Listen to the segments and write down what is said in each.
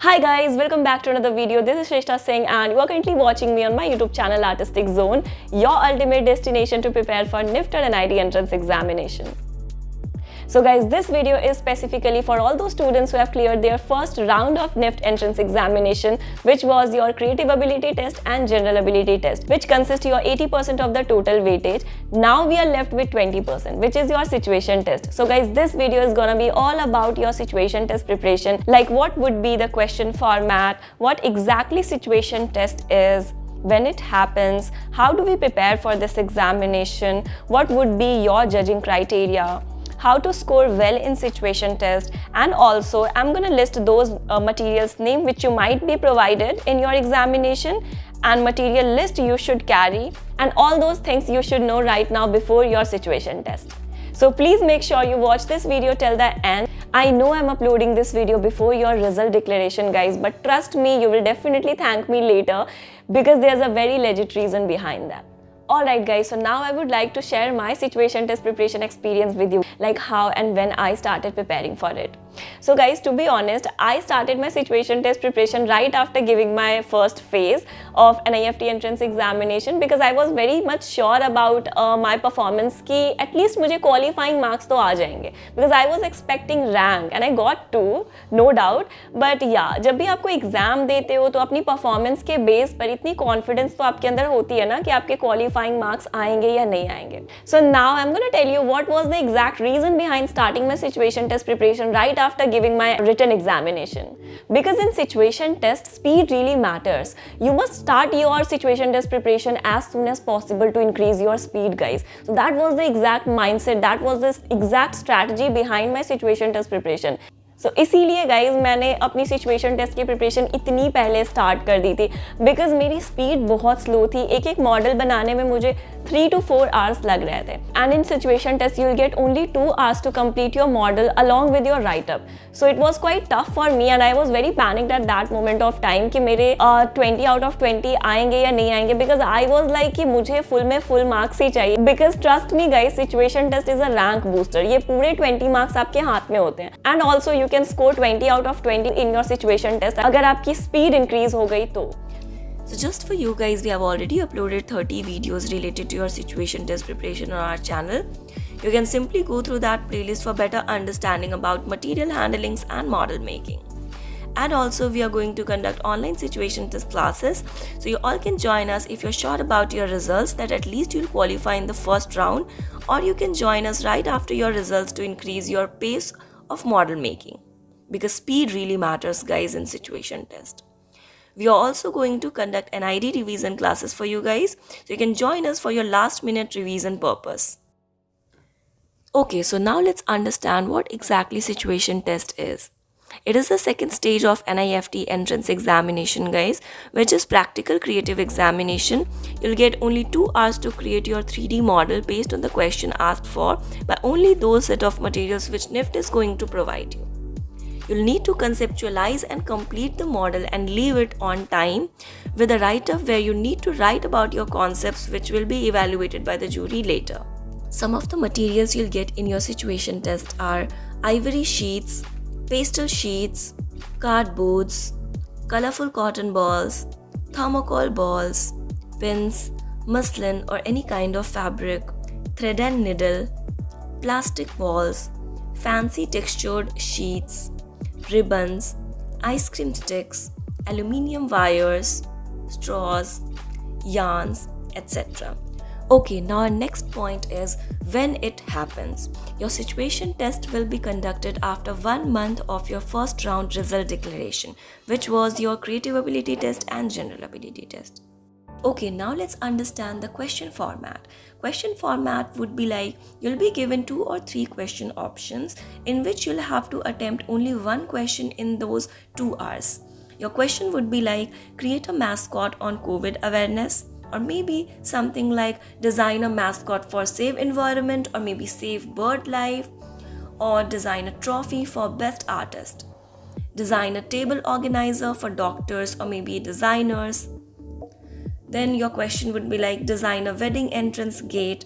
Hi guys, welcome back to another video. This is Shrestha Singh and you are currently watching me on my YouTube channel Artistic Zone, your ultimate destination to prepare for NIFT and NIT entrance examination. So guys, this video is specifically for all those students who have cleared their first round of NIFT entrance examination, which was your creative ability test and general ability test, which consists your 80% of the total weightage. Now we are left with 20%, which is your situation test. So guys, this video is gonna be all about your situation test preparation, like what would be the question format, what exactly situation test is, when it happens, how do we prepare for this examination, what would be your judging criteria, how to score well in situation test, and also I'm gonna list those materials name which you might be provided in your examination and material list you should carry, and all those things you should know right now before your situation test. So please make sure you watch this video till the end. I know I'm uploading this video before your result declaration guys, but trust me, you will definitely thank me later because there's a very legit reason behind that. Alright guys, so now I would like to share my situation test preparation experience with you, like how and when I started preparing for it. So guys, to be honest, I started my situation test preparation right after giving my first phase of NIFT entrance examination because I was very much sure about my performance कि at least मुझे qualifying marks तो आ जाएंगे, because I was expecting rank and I got 2, no doubt. But yeah, जब भी आपको exam देते हो तो अपनी performance के base पर इतनी confidence तो आपके अंदर होती है ना कि आपके qualifying marks आएंगे या नहीं आएंगे. So now I'm gonna tell you what was the exact reason behind starting my situation test preparation right after giving my written examination. Because in situation test, speed really matters. You must start your situation test preparation as soon as possible to increase your speed guys. So that was the exact mindset, that was the exact strategy behind my situation test preparation. So इसीलिए guys मैंने अपनी situation test की preparation इतनी पहले start कर दी थी because मेरी speed बहुत स्लो थी. एक एक मॉडल बनाने में मुझे 3 to 4 hours लग रहे थे. And in situation test you will get only 2 hours to complete your model along with your write up. So it was quite tough for me and I was very panicked at that moment of time कि मेरे 20 out of 20 आएंगे या नहीं आएंगे, because I was like कि मुझे full में full marks ही चाहिए. Because trust me guys, situation test is a rank booster. ये पूरे 20 मार्क्स आपके हाथ में होते हैं and also you can score 20 out of 20 in your situation test अगर आपकी स्पीड इंक्रीज हो गई तो. So just for you guys, we have already uploaded 30 videos related to your situation test preparation on our channel. You can simply go through that playlist for better understanding about material handlings and model making. And also we are going to conduct online situation test classes, so you all can join us if you're sure about your results that at least you'll qualify in the first round, or you can join us right after your results to increase your pace of model making. Because speed really matters guys in situation test. We are also going to conduct NID revision classes for you guys, so you can join us for your last minute revision purpose. Okay, so now let's understand what exactly situation test is. It is the second stage of NIFT entrance examination guys, which is practical creative examination. You'll get only 2 hours to create your 3D model based on the question asked for by only those set of materials which NIFT is going to provide you. You'll need to conceptualize and complete the model and leave it on time with a write-up where you need to write about your concepts, which will be evaluated by the jury later. Some of the materials you'll get in your situation test are ivory sheets, pastel sheets, cardboards, colorful cotton balls, thermocol balls, pins, muslin or any kind of fabric, thread and needle, plastic balls, fancy textured sheets, ribbons, ice cream sticks, aluminium wires, straws, yarns, etc. Okay, now our next point is when it happens. Your situation test will be conducted after 1 month of your first round result declaration, which was your creative ability test and general ability test. Okay, now let's understand the question format. Question format would be like you'll be given 2 or 3 question options in which you'll have to attempt only one question in those 2 hours. Your question would be like create a mascot on COVID awareness, or maybe something like design a mascot for save environment, or maybe save bird life, or design a trophy for best artist. Design a table organizer for doctors or maybe designers. Then your question would be like design a wedding entrance gate,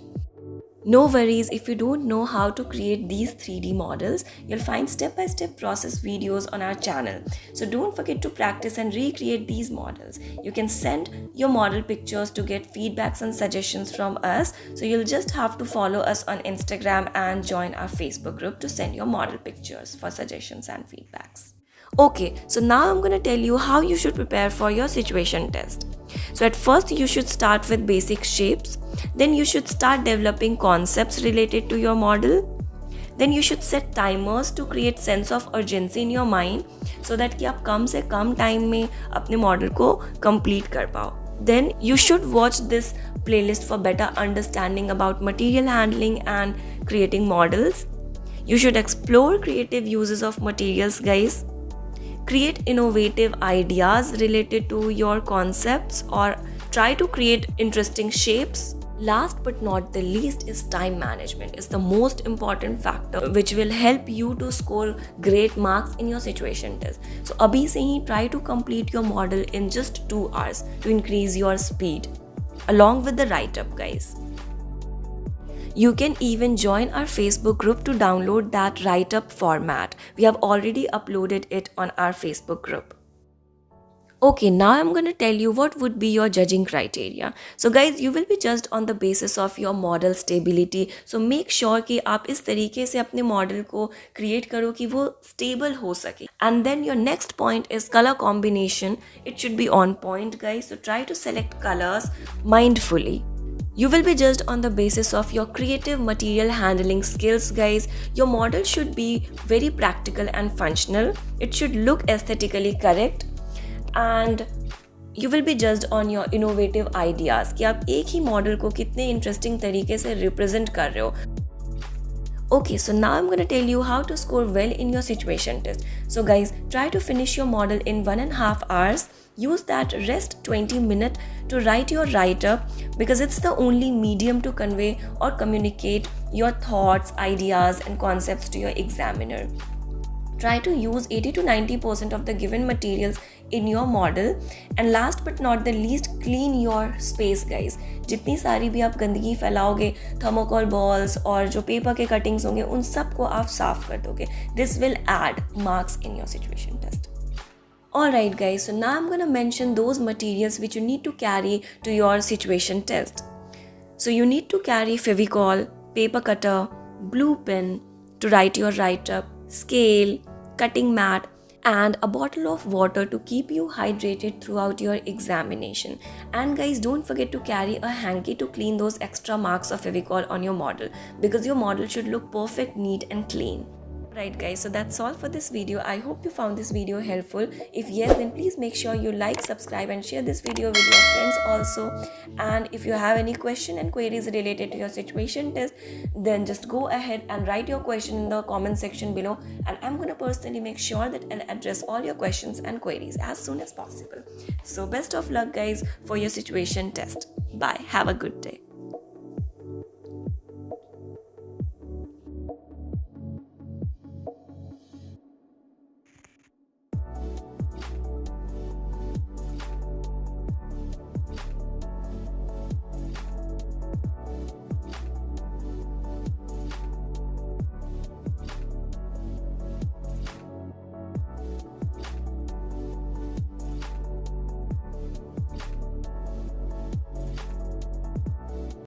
No worries if you don't know how to create these 3D models, you'll find step-by-step process videos on our channel. So don't forget to practice and recreate these models. You can send your model pictures to get feedbacks and suggestions from us. So you'll just have to follow us on Instagram and join our Facebook group to send your model pictures for suggestions and feedbacks. Okay, so now I'm going to tell you how you should prepare for your situation test. So at first you should start with basic shapes, then you should start developing concepts related to your model. Then you should set timers to create sense of urgency in your mind so that कि आप कम से कम time में अपने model को complete कर पाओ. Then you should watch this playlist for better understanding about material handling and creating models. You should explore creative uses of materials, guys. Create innovative ideas related to your concepts or try to create interesting shapes. Last but not the least is time management. It's the most important factor which will help you to score great marks in your situation test. So abhi se hi try to complete your model in just 2 hours to increase your speed along with the write-up, guys. You can even join our Facebook group to download that write-up format. We have already uploaded it on our Facebook group. Okay, now I'm going to tell you what would be your judging criteria. So guys, you will be judged on the basis of your model stability. So make sure कि आप इस तरीके से अपने model को create करो कि वो stable हो सके. And then your next point is color combination. It should be on point, guys. So try to select colors mindfully. You will be judged on the basis of your creative material handling skills, guys. Your model should be very practical and functional. It should look aesthetically correct. And you will be judged on your innovative ideas कि आप एक ही model को कितने interesting तरीके से represent कर रहे हो. Okay, so now I'm going to tell you how to score well in your situation test. So guys, try to finish your model in 1.5 hours. Use that rest 20 minutes to write your write-up because it's the only medium to convey or communicate your thoughts, ideas and concepts to your examiner. Try to use 80 to 90% of the given materials in your model. And last but not the least, clean your space, guys. जितनी सारी भी आप गंदगी फैलाओगे, thermocol balls और जो paper के cuttings होंगे उन सबको आप साफ कर दोगे. This will add marks in your situation test. Alright guys, so now I'm going to mention those materials which you need to carry to your situation test. So you need to carry Fevicol, paper cutter, blue pen to write your write-up, scale, cutting mat, and a bottle of water to keep you hydrated throughout your examination. And guys, don't forget to carry a hanky to clean those extra marks of Fevicol on your model because your model should look perfect, neat and clean. Right guys, so that's all for this video. I hope you found this video helpful. If yes, then please make sure you like, subscribe and share this video with your friends also. And if you have any question and queries related to your situation test, then just go ahead and write your question in the comment section below, and I'm going to personally make sure that I'll address all your questions and queries as soon as possible. So best of luck guys for your situation test. Bye. Have a good day.